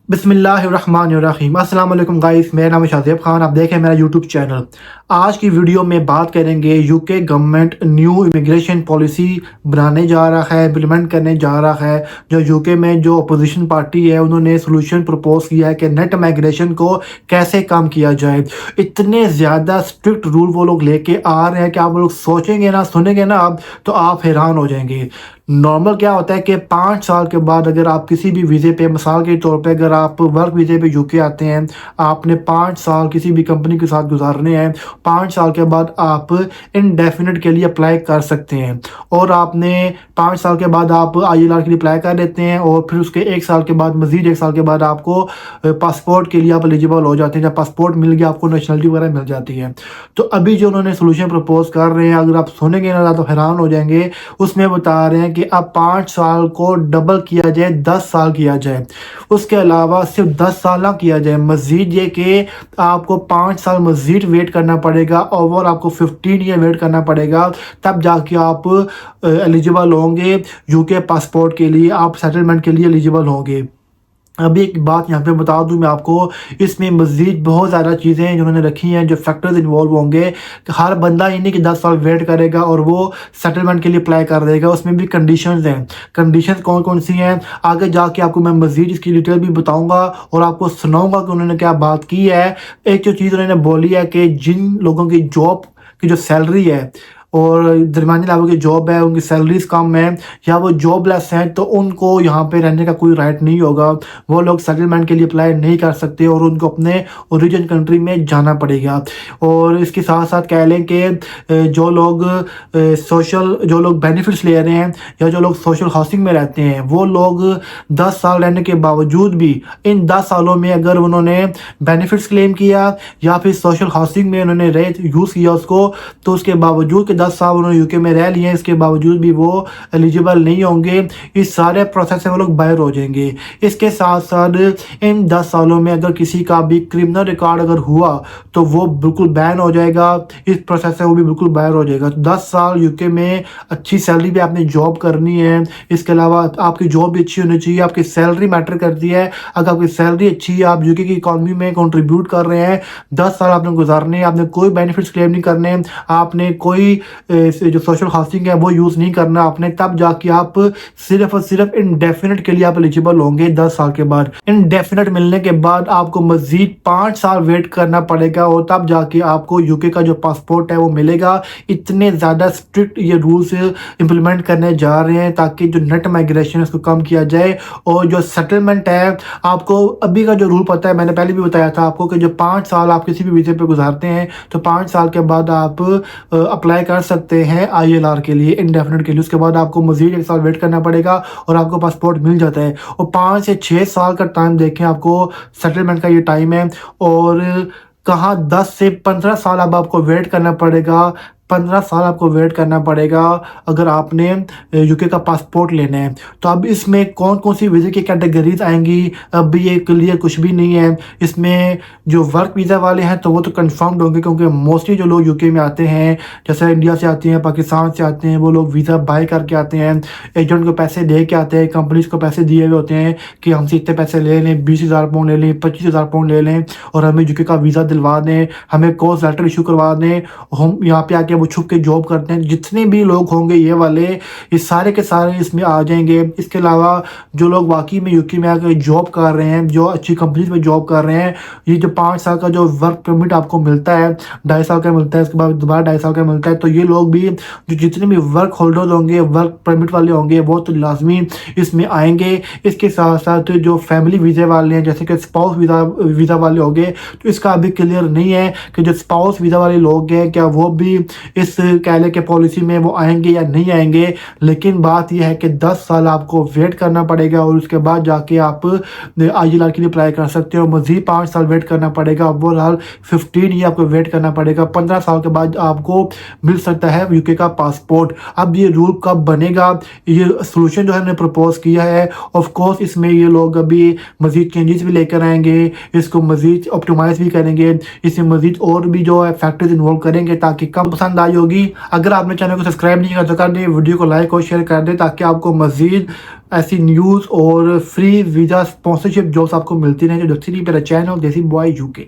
बिस्मिल्लाहिर्रहमानिर्रहीम। अस्सलाम वालेकुम गाइस, मेरा नाम है शाज़ेब खान। आप देखें मेरा यूट्यूब चैनल। आज की वीडियो में बात करेंगे UK government new immigration policy बनाने जा रहा है, इम्प्लीमेंट करने जा रहा है। जो यूके में जो अपोजिशन पार्टी है उन्होंने सोल्यूशन प्रपोज किया है कि नेट माइग्रेशन को कैसे कम किया जाए। इतने ज़्यादा स्ट्रिक्ट रूल वो लोग लेके आ रहे हैं कि आप लोग सोचेंगे ना, सुनेंगे ना आप, तो आप हैरान हो जाएंगे। नॉर्मल क्या होता है कि 5 साल के बाद अगर आप किसी भी वीज़े पे, मिसाल के तौर पे अगर आप वर्क वीज़े पे यूके आते हैं, आपने 5 साल किसी भी कंपनी के साथ गुजारने हैं। 5 साल के बाद आप इनडेफिनिट के लिए अप्लाई कर सकते हैं और आपने 5 साल के बाद आप आईएलआर के लिए अप्लाई कर देते हैं और फिर उसके 1 साल के बाद, मज़ीद 1 साल के बाद आपको पासपोर्ट के लिए आप एलिजिबल हो जाते हैं। जब पासपोर्ट मिल गया आपको नेशनलिटी वगैरह मिल जाती है। तो अभी जो उन्होंने सोल्यूशन प्रपोज कर रहे हैं, अगर आप सुनेंगे ना तो हैरान हो जाएंगे। उसमें बता रहे हैं कि अब 5 साल को डबल किया जाए, 10 साल किया जाए। उसके अलावा सिर्फ 10 साल ना किया जाए, मज़ीद ये कि आपको 5 साल मज़ीद वेट करना पड़ेगा, ओवर आपको 15 ईयर वेट करना पड़ेगा। तब जाके आप एलिजिबल होंगे यूके पासपोर्ट के लिए, आप सेटलमेंट के लिए एलिजिबल होंगे। अभी एक बात यहाँ पे बता दूँ मैं आपको, इसमें मज़ीद बहुत ज़्यादा चीज़ें हैं जो उन्होंने रखी हैं, जो फैक्टर्स इन्वॉल्व होंगे। कि हर बंदा ये नहीं कि 10 साल वेट करेगा और वो सेटलमेंट के लिए अप्लाई कर देगा। उसमें भी कंडीशंस हैं। कंडीशंस कौन कौन सी हैं आगे जाके आपको मैं मज़ीद इसकी डिटेल भी बताऊँगा और आपको सुनाऊँगा कि उन्होंने क्या बात की है। एक जो चीज़ उन्होंने बोली है कि जिन लोगों की जॉब की जो सैलरी है और दरमियाने लेवल की जॉब है, उनकी सैलरीज कम है या वो जॉबलेस हैं, तो उनको यहाँ पे रहने का कोई राइट नहीं होगा। वो लोग सेटलमेंट के लिए अप्लाई नहीं कर सकते और उनको अपने ओरिजिन कंट्री में जाना पड़ेगा। और इसके साथ साथ कह लें कि जो लोग जो लोग बेनिफिट्स ले रहे हैं या जो लोग सोशल हाउसिंग में रहते हैं, वो लोग 10 साल रहने के बावजूद भी इन 10 सालों में अगर उन्होंने बेनिफिट्स क्लेम किया या फिर सोशल हाउसिंग में उन्होंने रह यूज़ किया उसको, तो उसके बावजूद कि 10 साल उन्होंने यूके में रह लिए हैं, इसके बावजूद भी वो एलिजिबल नहीं होंगे। इस सारे प्रोसेस से वो लोग बाहर हो जाएंगे। इसके साथ साथ इन 10 सालों में अगर किसी का भी क्रिमिनल रिकॉर्ड अगर हुआ तो वो बिल्कुल बैन हो जाएगा। इस प्रोसेस से वो भी बिल्कुल बाहर हो जाएगा। तो 10 साल यूके में अच्छी सैलरी भी आपने जॉब करनी है। इसके अलावा आपकी जॉब भी अच्छी होनी चाहिए। आपकी सैलरी मैटर करती है। अगर आपकी सैलरी अच्छी है, आप यूके की इकॉनमी में कंट्रीब्यूट कर रहे हैं, 10 साल आपने गुजारने हैं, आपने कोई बेनिफिट्स क्लेम नहीं करने, आपने कोई जो सोशल हाउसिंग है वो यूज़ नहीं करना आपने, तब जाके आप सिर्फ और सिर्फ इनडेफिनिट के लिए आप एलिजिबल होंगे 10 साल के बाद। इनडेफिनिट मिलने के बाद आपको मज़ीद 5 साल वेट करना पड़ेगा और तब जाके आपको यूके का जो पासपोर्ट है वो मिलेगा। इतने ज़्यादा स्ट्रिक्ट ये रूल्स इम्प्लीमेंट करने जा रहे हैं ताकि जो नेट माइग्रेशन है उसको कम किया जाए। और जो सेटलमेंट है, आपको अभी का जो रूल पता है, मैंने पहले भी बताया था आपको कि जो 5 साल आप किसी भी वीज़े पे गुजारते हैं तो 5 साल के बाद आप अप्लाई कर सकते हैं आईएलआर के लिए, इंडेफिनिट के लिए। उसके बाद आपको मज़ीद 1 साल वेट करना पड़ेगा और आपको पासपोर्ट मिल जाता है। और 5 से 6 साल का टाइम देखें, आपको सेटलमेंट का ये टाइम है। और कहाँ 10 से 15 साल अब आपको वेट करना पड़ेगा। 15 साल आपको वेट करना पड़ेगा अगर आपने यूके का पासपोर्ट लेना है। तो अब इसमें कौन कौन सी वीज़े की कैटेगरीज आएंगी, अभी ये क्लियर कुछ भी नहीं है। इसमें जो वर्क वीज़ा वाले हैं तो वो तो कंफर्म्ड होंगे, क्योंकि मोस्टली जो लोग यूके में आते हैं, जैसे इंडिया से आते हैं, पाकिस्तान से आते हैं, वो लोग वीज़ा बाय करके आते हैं, एजेंट को पैसे दे के आते हैं, कंपनीज को पैसे दिए हुए होते हैं कि हमसे इतने पैसे ले लें, 20,000 पाउंड ले लें, 25,000 पाउंड ले लें और हमें यूके का वीज़ा दिलवा दें, हमें कोर्स लेटर इशू करवा दें, हम यहाँ पे आके वो छुप के जॉब करते हैं। जितने भी लोग होंगे ये वाले, ये सारे के सारे इसमें आ जाएंगे। इसके अलावा जो लोग वाकई में यूके में आकर जॉब कर रहे हैं, जो अच्छी कंपनीज में जॉब कर रहे हैं, ये जो 5 साल का जो वर्क परमिट आपको मिलता है, 2.5 साल का मिलता है, इसके बाद दोबारा 2.5 साल का मिलता है, तो ये लोग भी, जो जितने भी वर्क होल्डर्स होंगे, वर्क परमिट वाले होंगे, वो तो लाजमी इसमें आएंगे। इसके साथ साथ जो फैमिली वीज़े वाले हैं, जैसे कि स्पाउस वीज़ा वाले होंगे, तो इसका अभी क्लियर नहीं है कि जो स्पाउस वीज़ा वाले लोग हैं क्या वो भी इस कह लें कि पॉलिसी में वो आएंगे या नहीं आएंगे। लेकिन बात यह है कि 10 साल आपको वेट करना पड़ेगा और उसके बाद जाके आप आईएलआर के लिए अप्लाई कर सकते हो। मज़ीद 5 साल वेट करना पड़ेगा, ओवरऑल 15 ईयर आपको वेट करना पड़ेगा। 15 साल के बाद आपको मिल सकता है यूके का पासपोर्ट। अब ये रूल कब बनेगा, ये सोल्यूशन जो है हमने प्रपोज किया है, ऑफ कोर्स इसमें ये लोग अभी मज़ीद चेंजेस भी लेकर आएंगे, इसको मज़ीद ऑप्टिमाइज़ भी करेंगे, इसमें मज़ीद और भी जो है फैक्टर्स इन्वॉल्व करेंगे ताकि कम पसंद आई होगी। अगर आपने चैनल को सब्सक्राइब नहीं किया तो कर दें, वीडियो को लाइक और शेयर कर दें ताकि आपको मज़ीद ऐसी न्यूज़ और फ्री वीज़ा स्पॉन्सरशिप जॉब्स आपको मिलती रहें। जो देखते रहिए मेरा चैनल देसी बॉय यूके।